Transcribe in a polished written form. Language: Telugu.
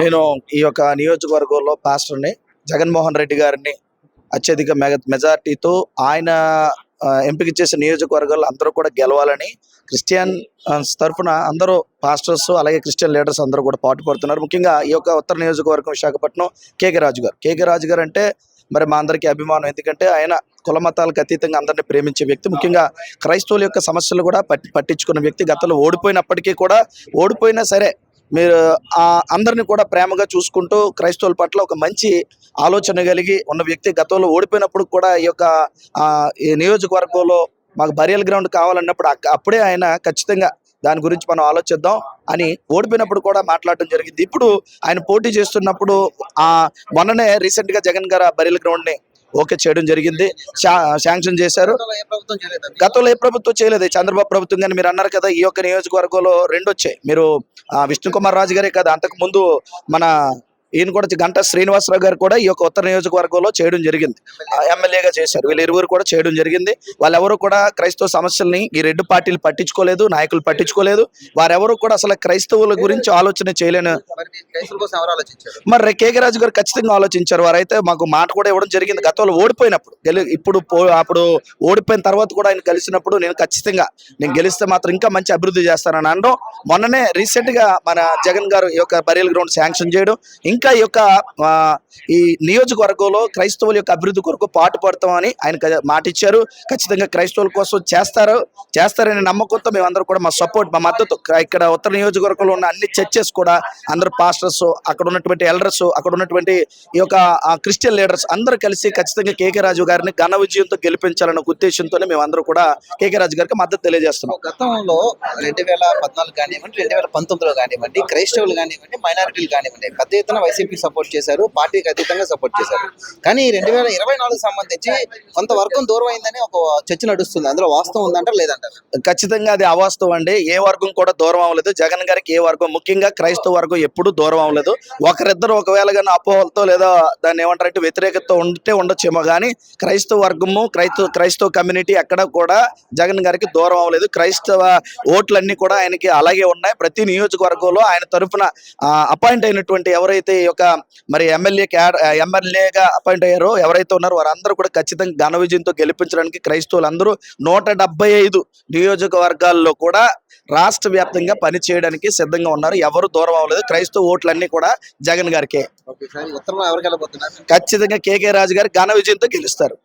నేను ఈ యొక్క నియోజకవర్గంలో పాస్టర్ని. జగన్మోహన్ రెడ్డి గారిని అత్యధిక మెజార్టీతో ఆయన ఎంపిక చేసిన నియోజకవర్గాల్లో అందరూ కూడా గెలవాలని క్రిస్టియన్ తరఫున అందరూ పాస్టర్స్ అలాగే క్రిస్టియన్ లీడర్స్ అందరూ కూడా పాటుపడుతున్నారు. ముఖ్యంగా ఈ యొక్క ఉత్తర నియోజకవర్గం విశాఖపట్నం కేకే రాజు గారు అంటే మరి మా అందరికీ అభిమానం. ఎందుకంటే ఆయన కుల మతాలకు అతీతంగా అందరినీ ప్రేమించే వ్యక్తి. ముఖ్యంగా క్రైస్తవుల యొక్క సమస్యలు కూడా పట్టించుకున్న వ్యక్తి. గతంలో ఓడిపోయినప్పటికీ కూడా ఓడిపోయినా సరే మీరు అందరిని కూడా ప్రేమగా చూసుకుంటూ క్రైస్తవుల పట్ల ఒక మంచి ఆలోచన కలిగి ఉన్న వ్యక్తి. గతంలో ఓడిపోయినప్పుడు కూడా ఈ యొక్క ఈ నియోజకవర్గంలో మాకు బరియల్ గ్రౌండ్ కావాలన్నప్పుడు అప్పుడే ఆయన ఖచ్చితంగా దాని గురించి మనం ఆలోచిద్దాం అని ఓడిపోయినప్పుడు కూడా మాట్లాడటం జరిగింది. ఇప్పుడు ఆయన పోటీ చేస్తున్నప్పుడు మొన్ననే రీసెంట్ గా జగన్ గారు బరియల్ గ్రౌండ్ ని ఓకే చేయడం జరిగింది, శాంక్షన్ చేశారు. గతంలో ఏ ప్రభుత్వం చేయలేదు, చంద్రబాబు ప్రభుత్వం. కానీ మీరు అన్నారు కదా ఈ యొక్క నియోజకవర్గంలో రెండు వచ్చాయి. మీరు విష్ణు కుమార్ రాజు గారే కదా, అంతకు ముందు మన ఈయన కూడా గంటా శ్రీనివాసరావు గారు కూడా ఈ యొక్క ఉత్తర నియోజకవర్గంలో చేయడం జరిగింది, ఎమ్మెల్యేగా చేశారు. వీళ్ళు ఇరువురు కూడా చేయడం జరిగింది. వాళ్ళెవరూ కూడా క్రైస్తవ సమస్యల్ని ఈ రెండు పార్టీలు పట్టించుకోలేదు, నాయకులు పట్టించుకోలేదు. వారెవరూ కూడా అసలు క్రైస్తవుల గురించి ఆలోచన చేయలేను. మరి కేకే రాజు గారు ఖచ్చితంగా ఆలోచించారు. వారైతే మాకు మాట కూడా ఇవ్వడం జరిగింది. గతంలో ఓడిపోయినప్పుడు అప్పుడు ఓడిపోయిన తర్వాత కూడా ఆయన కలిసినప్పుడు నేను గెలిస్తే మాత్రం ఇంకా మంచి అభివృద్ధి చేస్తానని అనడం. మొన్ననే రీసెంట్ గా మన జగన్ గారు ఈ యొక్క బరియల్ గ్రౌండ్ శాంక్షన్ చేయడం, ఇంకా ఈ యొక్క ఈ నియోజకవర్గంలో క్రైస్తవుల యొక్క అభివృద్ధి కొరకు పాటు పడతామని ఆయన మాట ఇచ్చారు. ఖచ్చితంగా క్రైస్తవుల కోసం చేస్తారనే నమ్మకంతో మేమందరూ కూడా మా సపోర్ట్, మా మద్దతు ఇక్కడ ఉత్తర నియోజకవర్గంలో ఉన్న అన్ని చర్చెస్ కూడా అందరు పాస్టర్స్, అక్కడ ఉన్నటువంటి ఎల్డర్స్, అక్కడ ఉన్నటువంటి ఈ యొక్క క్రిస్టియన్ లీడర్స్ అందరూ కలిసి ఖచ్చితంగా కేకే రాజు గారిని ఘన విజయంతో గెలిపించాలన్న ఉద్దేశంతోనే మేమందరూ కూడా కేకే రాజు గారికి మద్దతు తెలియజేస్తున్నాం. గతంలో 2014 కానివ్వండి, 2019లో కానివ్వండి, క్రైస్తవులు కానివ్వండి, మైనారిటీలు కానివ్వండి పెద్ద ఎత్తున వైసీపీ సపోర్ట్ చేశారు, పార్టీకి అతీతంగా సపోర్ట్ చేశారు. కానీ 2024 సంబంధించి కొంతవరకు దూరం అయిందని ఒక చర్చ నడుస్తుంది. అందులో వాస్తవం ఉందంటారు లేదంటారు? ఖచ్చితంగా అది అవాస్తవం అండి. ఏ వర్గం కూడా దూరం అవ్వలేదు. జగన్ గారికి ఏ వర్గం, ముఖ్యంగా క్రైస్తవ వర్గం ఎప్పుడు దూరం అవ్వలేదు. ఒకరిద్దరు ఒకవేళ కానీ అపోహలతో లేదా దాన్ని ఏమంటారంటే వ్యతిరేకతతో ఉండొచ్చేమో కానీ క్రైస్తవ వర్గము క్రైస్తవ కమ్యూనిటీ ఎక్కడ కూడా జగన్ గారికి దూరం అవ్వలేదు. క్రైస్తవ ఓట్లన్నీ కూడా ఆయనకి అలాగే ఉన్నాయి. ప్రతి నియోజకవర్గంలో ఆయన తరఫున అపాయింట్ అయినటువంటి ఎవరైతే ఈ యొక్క మరి ఎమ్మెల్యేగా అపాయింట్ అయ్యారో ఎవరైతే ఉన్నారో వారందరూ కూడా ఖచ్చితంగా ఘన విజయంతో గెలిపించడానికి క్రైస్తవులు అందరూ 175 నియోజకవర్గాల్లో కూడా రాష్ట్ర వ్యాప్తంగా పనిచేయడానికి సిద్ధంగా ఉన్నారు. ఎవరు దూరం అవ్వలేదు. క్రైస్తవ ఓట్లన్నీ కూడా జగన్ గారికే. ఖచ్చితంగా కేకే రాజు గారు ఘన విజయంతో గెలుస్తారు.